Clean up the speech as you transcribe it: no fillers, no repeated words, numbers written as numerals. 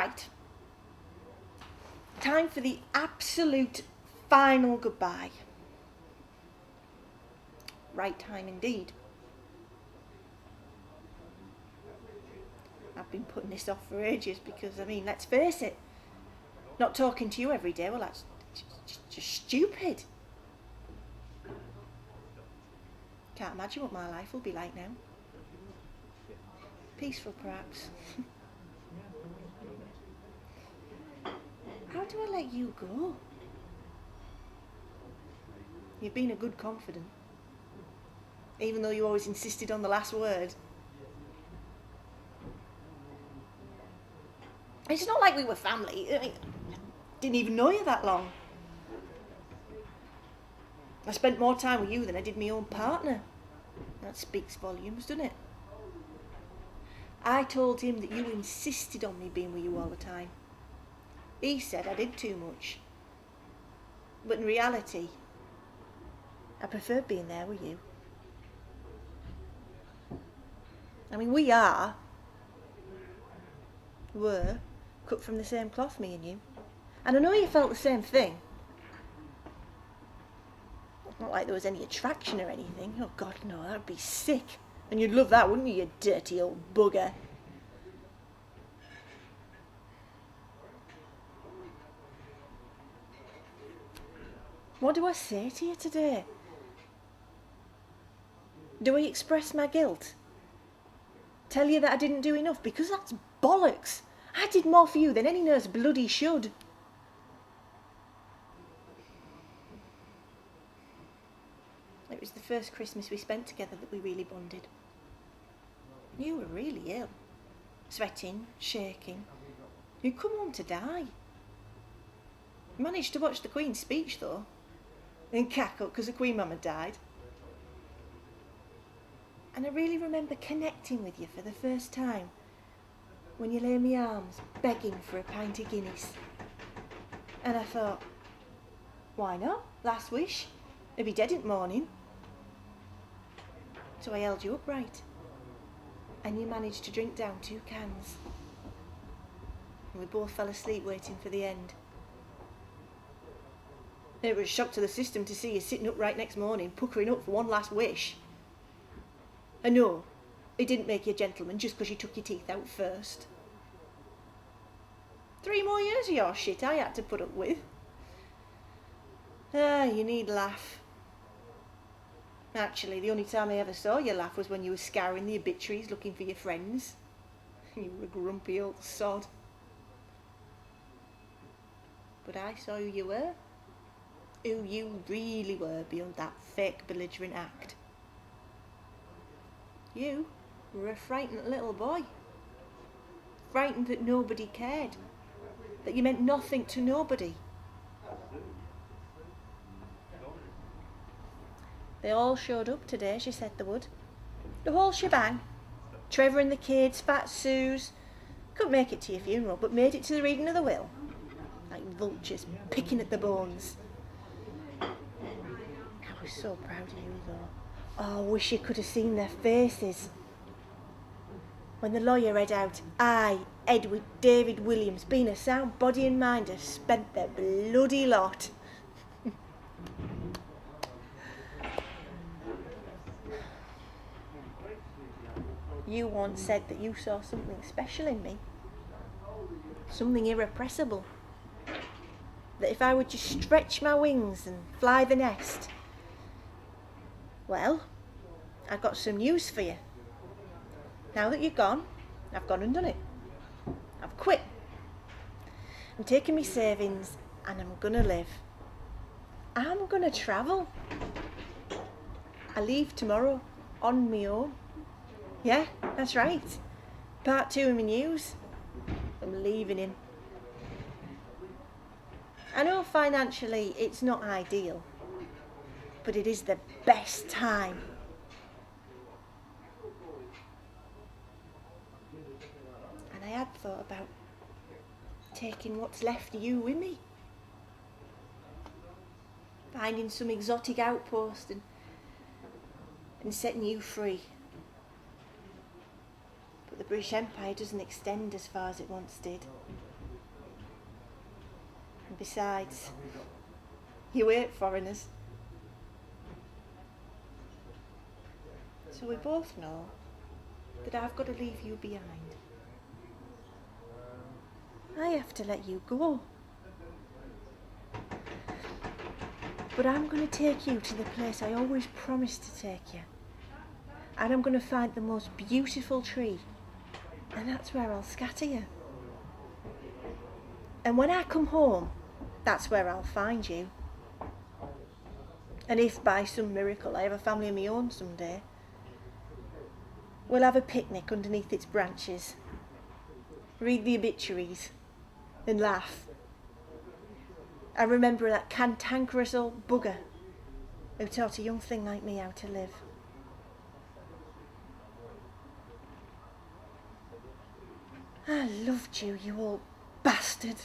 Right. Time for the absolute final goodbye. Right time indeed. I've been putting this off for ages because, let's face it, not talking to you every day, well, that's just stupid. Can't imagine what my life will be like now. Peaceful, perhaps. How do I let you go? You've been a good confidant, even though you always insisted on the last word. It's not like we were family. I didn't even know you that long. I spent more time with you than I did my own partner. That speaks volumes, doesn't it? I told him that you insisted on me being with you all the time. He said I did too much. But in reality, I preferred being there with you. We were cut from the same cloth, me and you. And I know you felt the same thing. Not like there was any attraction or anything. Oh God, no, that'd be sick. And you'd love that, wouldn't you, you dirty old bugger? What do I say to you today? Do I express my guilt? Tell you that I didn't do enough? Because that's bollocks. I did more for you than any nurse bloody should. It was the first Christmas we spent together that we really bonded. You were really ill. Sweating, shaking. You'd come home to die. Managed to watch the Queen's speech though. And cackle because the Queen Mum had died. And I really remember connecting with you for the first time when you lay in my arms begging for a pint of Guinness. And I thought, why not? Last wish. He'll be dead in the morning. So I held you upright. And you managed to drink down 2 cans. And we both fell asleep waiting for the end. It was a shock to the system to see you sitting upright next morning, puckering up for one last wish. I know, it didn't make you a gentleman just because you took your teeth out first. 3 more years of your shit I had to put up with. You need laugh. Actually, the only time I ever saw you laugh was when you were scouring the obituaries looking for your friends. You were a grumpy old sod. But I saw who you were. Who you really were beyond that fake belligerent act. You were a frightened little boy. Frightened that nobody cared. That you meant nothing to nobody. They all showed up today, she said they would. The whole shebang. Trevor and the kids, Fat Suze. Couldn't make it to your funeral, but made it to the reading of the will. Like vultures picking at the bones. I was so proud of you though. Oh, I wish you could have seen their faces. When the lawyer read out, I, Edward David Williams, being a sound body and mind, have spent their bloody lot. You once said that you saw something special in me. Something irrepressible. That if I would just stretch my wings and fly the nest. Well, I've got some news for you. Now that you're gone, I've gone and done it. I've quit. I'm taking my savings and I'm gonna live. I'm gonna travel. I leave tomorrow on my own. Yeah, that's right. Part 2 of my news. I'm leaving him. I know financially it's not ideal, but it is the best time. And I had thought about taking what's left of you with me. Finding some exotic outpost and setting you free. But the British Empire doesn't extend as far as it once did. Besides, you ain't foreigners. So we both know that I've got to leave you behind. I have to let you go. But I'm going to take you to the place I always promised to take you. And I'm going to find the most beautiful tree. And that's where I'll scatter you. And when I come home, that's where I'll find you. And if by some miracle I have a family of my own someday, we'll have a picnic underneath its branches, read the obituaries and laugh. I remember that cantankerous old bugger who taught a young thing like me how to live. I loved you, you old bastard.